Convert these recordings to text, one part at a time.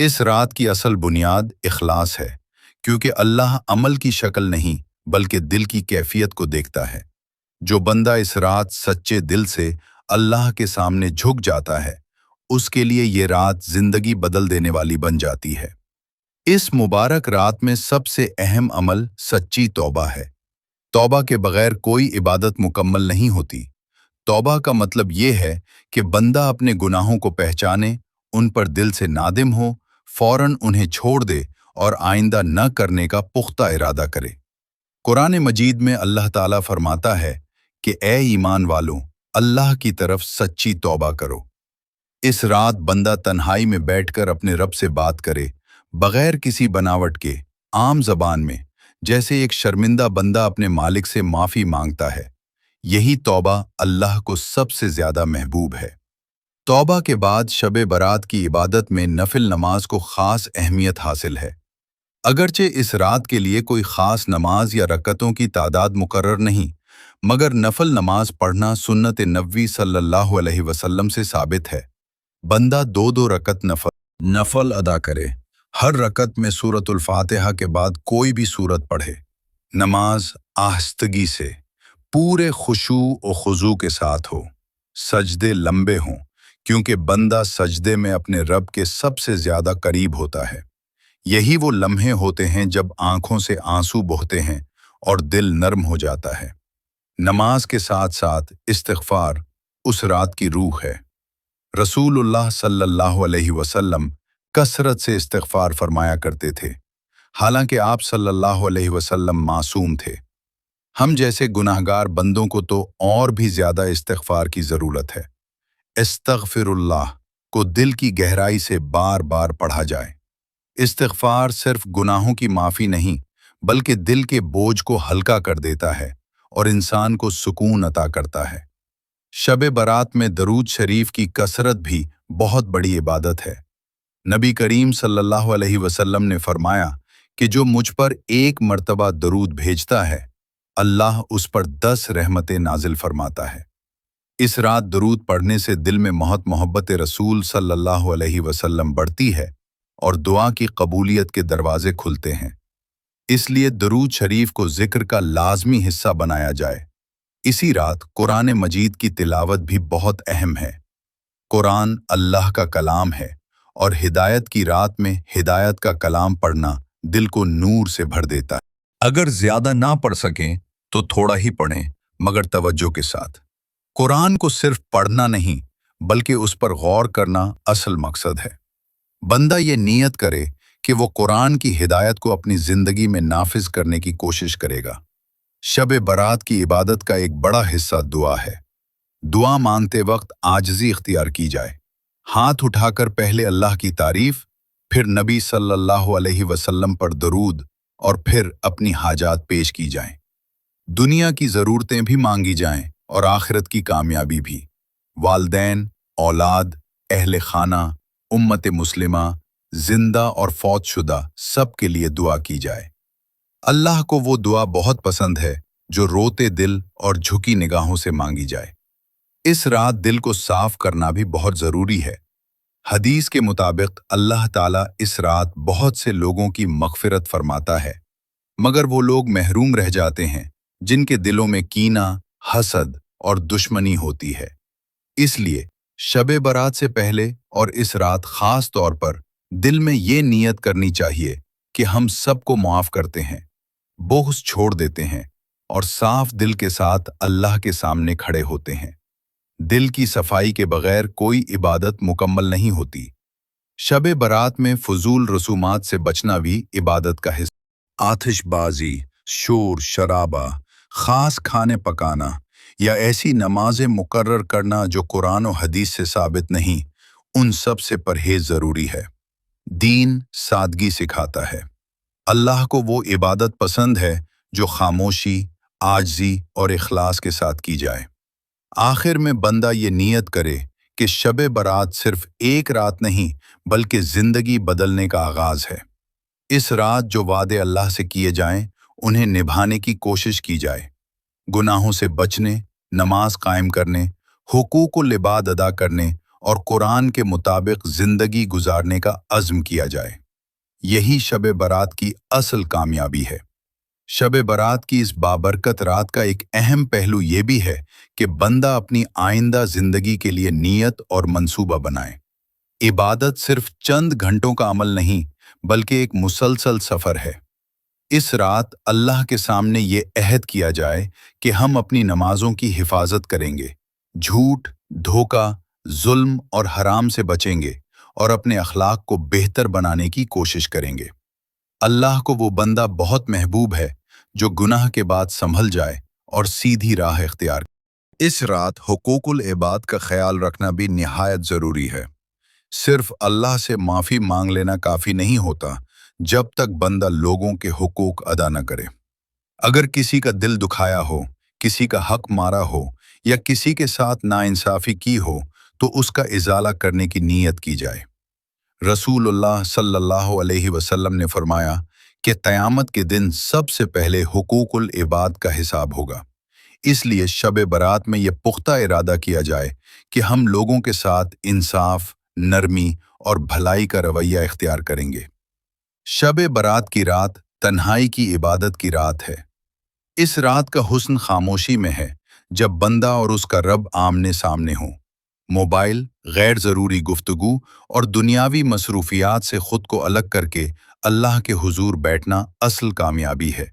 اس رات کی اصل بنیاد اخلاص ہے، کیونکہ اللہ عمل کی شکل نہیں بلکہ دل کی کیفیت کو دیکھتا ہے۔ جو بندہ اس رات سچے دل سے اللہ کے سامنے جھک جاتا ہے، اس کے لیے یہ رات زندگی بدل دینے والی بن جاتی ہے۔ اس مبارک رات میں سب سے اہم عمل سچی توبہ ہے۔ توبہ کے بغیر کوئی عبادت مکمل نہیں ہوتی۔ توبہ کا مطلب یہ ہے کہ بندہ اپنے گناہوں کو پہچانے، ان پر دل سے نادم ہو، فوراً انہیں چھوڑ دے اور آئندہ نہ کرنے کا پختہ ارادہ کرے۔ قرآن مجید میں اللہ تعالیٰ فرماتا ہے کہ اے ایمان والوں، اللہ کی طرف سچی توبہ کرو۔ اس رات بندہ تنہائی میں بیٹھ کر اپنے رب سے بات کرے، بغیر کسی بناوٹ کے، عام زبان میں، جیسے ایک شرمندہ بندہ اپنے مالک سے معافی مانگتا ہے۔ یہی توبہ اللہ کو سب سے زیادہ محبوب ہے۔ توبہ کے بعد شب برات کی عبادت میں نفل نماز کو خاص اہمیت حاصل ہے۔ اگرچہ اس رات کے لیے کوئی خاص نماز یا رکعتوں کی تعداد مقرر نہیں، مگر نفل نماز پڑھنا سنت نبوی صلی اللہ علیہ وسلم سے ثابت ہے۔ بندہ دو دو رکعت نفل ادا کرے، ہر رکعت میں سورۃ الفاتحہ کے بعد کوئی بھی سورت پڑھے۔ نماز آہستگی سے، پورے خشوع و خضوع کے ساتھ ہو، سجدے لمبے ہوں، کیونکہ بندہ سجدے میں اپنے رب کے سب سے زیادہ قریب ہوتا ہے۔ یہی وہ لمحے ہوتے ہیں جب آنکھوں سے آنسو بہتے ہیں اور دل نرم ہو جاتا ہے۔ نماز کے ساتھ ساتھ استغفار اس رات کی روح ہے۔ رسول اللہ صلی اللہ علیہ وسلم کثرت سے استغفار فرمایا کرتے تھے، حالانکہ آپ صلی اللہ علیہ وسلم معصوم تھے۔ ہم جیسے گناہگار بندوں کو تو اور بھی زیادہ استغفار کی ضرورت ہے۔ استغفر اللہ کو دل کی گہرائی سے بار بار پڑھا جائے۔ استغفار صرف گناہوں کی معافی نہیں، بلکہ دل کے بوجھ کو ہلکا کر دیتا ہے اور انسان کو سکون عطا کرتا ہے۔ شب برات میں درود شریف کی کثرت بھی بہت بڑی عبادت ہے۔ نبی کریم صلی اللہ علیہ وسلم نے فرمایا کہ جو مجھ پر ایک مرتبہ درود بھیجتا ہے، اللہ اس پر 10 رحمتیں نازل فرماتا ہے۔ اس رات درود پڑھنے سے دل میں محبت رسول صلی اللہ علیہ وسلم بڑھتی ہے اور دعا کی قبولیت کے دروازے کھلتے ہیں۔ اس لیے درود شریف کو ذکر کا لازمی حصہ بنایا جائے۔ اسی رات قرآن مجید کی تلاوت بھی بہت اہم ہے۔ قرآن اللہ کا کلام ہے اور ہدایت کی رات میں ہدایت کا کلام پڑھنا دل کو نور سے بھر دیتا ہے۔ اگر زیادہ نہ پڑھ سکیں تو تھوڑا ہی پڑھیں، مگر توجہ کے ساتھ۔ قرآن کو صرف پڑھنا نہیں بلکہ اس پر غور کرنا اصل مقصد ہے۔ بندہ یہ نیت کرے کہ وہ قرآن کی ہدایت کو اپنی زندگی میں نافذ کرنے کی کوشش کرے گا۔ شب برات کی عبادت کا ایک بڑا حصہ دعا ہے۔ دعا مانگتے وقت عاجزی اختیار کی جائے۔ ہاتھ اٹھا کر پہلے اللہ کی تعریف، پھر نبی صلی اللہ علیہ وسلم پر درود اور پھر اپنی حاجات پیش کی جائیں۔ دنیا کی ضرورتیں بھی مانگی جائیں اور آخرت کی کامیابی بھی۔ والدین، اولاد، اہل خانہ، امت مسلمہ، زندہ اور فوت شدہ سب کے لیے دعا کی جائے۔ اللہ کو وہ دعا بہت پسند ہے جو روتے دل اور جھکی نگاہوں سے مانگی جائے۔ اس رات دل کو صاف کرنا بھی بہت ضروری ہے۔ حدیث کے مطابق اللہ تعالیٰ اس رات بہت سے لوگوں کی مغفرت فرماتا ہے، مگر وہ لوگ محروم رہ جاتے ہیں جن کے دلوں میں کینہ، حسد اور دشمنی ہوتی ہے۔ اس لیے شب برات سے پہلے اور اس رات خاص طور پر دل میں یہ نیت کرنی چاہیے کہ ہم سب کو معاف کرتے ہیں، بغض چھوڑ دیتے ہیں اور صاف دل کے ساتھ اللہ کے سامنے کھڑے ہوتے ہیں۔ دل کی صفائی کے بغیر کوئی عبادت مکمل نہیں ہوتی۔ شب برات میں فضول رسومات سے بچنا بھی عبادت کا حصہ۔ آتش بازی، شور شرابہ، خاص کھانے پکانا یا ایسی نمازیں مقرر کرنا جو قرآن و حدیث سے ثابت نہیں، ان سب سے پرہیز ضروری ہے۔ دین سادگی سکھاتا ہے۔ اللہ کو وہ عبادت پسند ہے جو خاموشی، عاجزی اور اخلاص کے ساتھ کی جائے۔ آخر میں بندہ یہ نیت کرے کہ شب برات صرف ایک رات نہیں بلکہ زندگی بدلنے کا آغاز ہے۔ اس رات جو وعدے اللہ سے کیے جائیں انہیں نبھانے کی کوشش کی جائے۔ گناہوں سے بچنے، نماز قائم کرنے، حقوق العباد ادا کرنے اور قرآن کے مطابق زندگی گزارنے کا عزم کیا جائے۔ یہی شب برات کی اصل کامیابی ہے۔ شب برات کی اس بابرکت رات کا ایک اہم پہلو یہ بھی ہے کہ بندہ اپنی آئندہ زندگی کے لیے نیت اور منصوبہ بنائے۔ عبادت صرف چند گھنٹوں کا عمل نہیں، بلکہ ایک مسلسل سفر ہے۔ اس رات اللہ کے سامنے یہ عہد کیا جائے کہ ہم اپنی نمازوں کی حفاظت کریں گے، جھوٹ، دھوکہ، ظلم اور حرام سے بچیں گے اور اپنے اخلاق کو بہتر بنانے کی کوشش کریں گے۔ اللہ کو وہ بندہ بہت محبوب ہے جو گناہ کے بعد سنبھل جائے اور سیدھی راہ اختیار کرے۔ اس رات حقوق العباد کا خیال رکھنا بھی نہایت ضروری ہے۔ صرف اللہ سے معافی مانگ لینا کافی نہیں ہوتا جب تک بندہ لوگوں کے حقوق ادا نہ کرے۔ اگر کسی کا دل دکھایا ہو، کسی کا حق مارا ہو یا کسی کے ساتھ ناانصافی کی ہو تو اس کا ازالہ کرنے کی نیت کی جائے۔ رسول اللہ صلی اللہ علیہ وسلم نے فرمایا کہ قیامت کے دن سب سے پہلے حقوق العباد کا حساب ہوگا۔ اس لیے شب برات میں یہ پختہ ارادہ کیا جائے کہ ہم لوگوں کے ساتھ انصاف، نرمی اور بھلائی کا رویہ اختیار کریں گے۔ شب برات کی رات تنہائی کی عبادت کی رات ہے۔ اس رات کا حسن خاموشی میں ہے، جب بندہ اور اس کا رب آمنے سامنے ہوں۔ موبائل، غیر ضروری گفتگو اور دنیاوی مصروفیات سے خود کو الگ کر کے اللہ کے حضور بیٹھنا اصل کامیابی ہے۔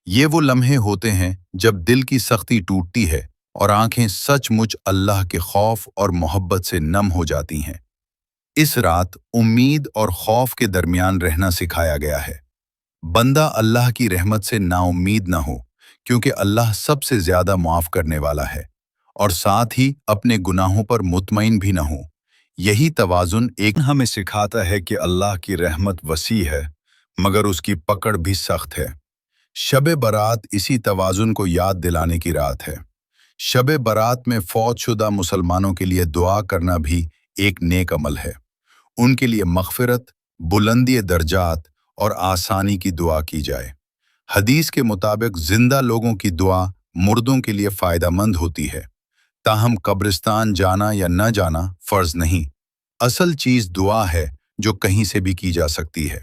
یہ وہ لمحے ہوتے ہیں جب دل کی سختی ٹوٹتی ہے اور آنکھیں سچ مچ اللہ کے خوف اور محبت سے نم ہو جاتی ہیں۔ اس رات امید اور خوف کے درمیان رہنا سکھایا گیا ہے۔ بندہ اللہ کی رحمت سے نا امید نہ ہو، کیونکہ اللہ سب سے زیادہ معاف کرنے والا ہے، اور ساتھ ہی اپنے گناہوں پر مطمئن بھی نہ ہو۔ یہی توازن ایک ہمیں سکھاتا ہے کہ اللہ کی رحمت وسیع ہے، مگر اس کی پکڑ بھی سخت ہے۔ شب برات اسی توازن کو یاد دلانے کی رات ہے۔ شب برات میں فوت شدہ مسلمانوں کے لیے دعا کرنا بھی ایک نیک عمل ہے۔ ان کے لیے مغفرت، بلندی درجات اور آسانی کی دعا کی جائے۔ حدیث کے مطابق زندہ لوگوں کی دعا مردوں کے لیے فائدہ مند ہوتی ہے۔ تاہم قبرستان جانا یا نہ جانا فرض نہیں۔ اصل چیز دعا ہے جو کہیں سے بھی کی جا سکتی ہے۔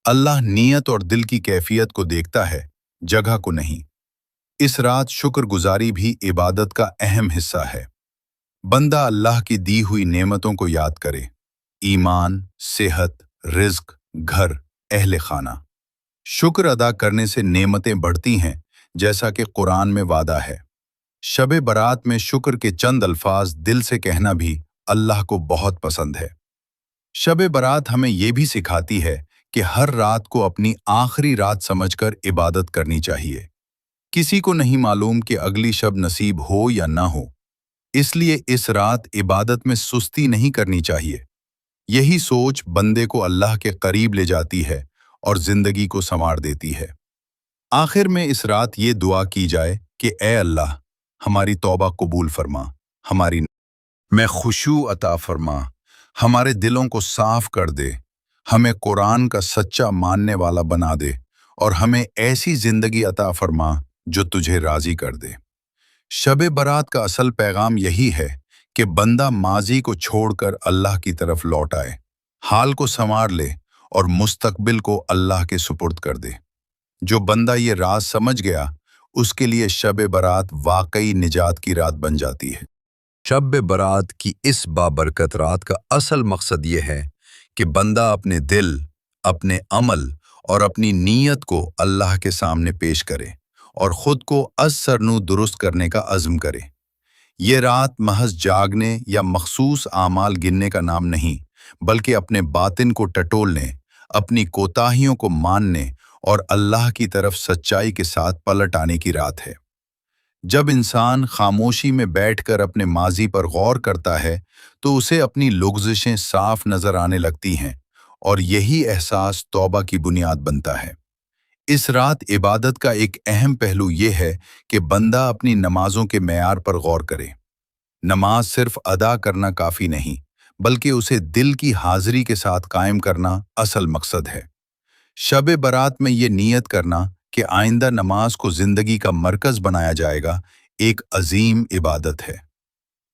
اللہ نیت اور دل کی کیفیت کو دیکھتا ہے، جگہ کو نہیں۔ اس رات شکر گزاری بھی عبادت کا اہم حصہ ہے۔ بندہ اللہ کی دی ہوئی نعمتوں کو یاد کرے، ایمان، صحت، رزق، گھر، اہل خانہ۔ شکر ادا کرنے سے نعمتیں بڑھتی ہیں، جیسا کہ قرآن میں وعدہ ہے۔ شب برات میں شکر کے چند الفاظ دل سے کہنا بھی اللہ کو بہت پسند ہے۔ شب برات ہمیں یہ بھی سکھاتی ہے کہ ہر رات کو اپنی آخری رات سمجھ کر عبادت کرنی چاہیے۔ کسی کو نہیں معلوم کہ اگلی شب نصیب ہو یا نہ ہو، اس لیے اس رات عبادت میں سستی نہیں کرنی چاہیے۔ یہی سوچ بندے کو اللہ کے قریب لے جاتی ہے اور زندگی کو سنوار دیتی ہے۔ آخر میں اس رات یہ دعا کی جائے کہ اے اللہ، ہماری توبہ قبول فرما، ہماری میں خشوع عطا فرما، ہمارے دلوں کو صاف کر دے، ہمیں قرآن کا سچا ماننے والا بنا دے اور ہمیں ایسی زندگی عطا فرما جو تجھے راضی کر دے۔ شب برات کا اصل پیغام یہی ہے کہ بندہ ماضی کو چھوڑ کر اللہ کی طرف لوٹ آئے، حال کو سنوار لے اور مستقبل کو اللہ کے سپرد کر دے۔ جو بندہ یہ راز سمجھ گیا، اس کے لیے شب برات واقعی نجات کی رات بن جاتی ہے۔ شب برات کی اس بابرکت رات کا اصل مقصد یہ ہے کہ بندہ اپنے دل، اپنے عمل اور اپنی نیت کو اللہ کے سامنے پیش کرے اور خود کو از سرنو درست کرنے کا عزم کرے۔ یہ رات محض جاگنے یا مخصوص اعمال گننے کا نام نہیں، بلکہ اپنے باطن کو ٹٹولنے، اپنی کوتاہیوں کو ماننے اور اللہ کی طرف سچائی کے ساتھ پلٹ آنے کی رات ہے۔ جب انسان خاموشی میں بیٹھ کر اپنے ماضی پر غور کرتا ہے تو اسے اپنی لغزشیں صاف نظر آنے لگتی ہیں، اور یہی احساس توبہ کی بنیاد بنتا ہے۔ اس رات عبادت کا ایک اہم پہلو یہ ہے کہ بندہ اپنی نمازوں کے معیار پر غور کرے۔ نماز صرف ادا کرنا کافی نہیں، بلکہ اسے دل کی حاضری کے ساتھ قائم کرنا اصل مقصد ہے۔ شب برات میں یہ نیت کرنا کہ آئندہ نماز کو زندگی کا مرکز بنایا جائے گا، ایک عظیم عبادت ہے۔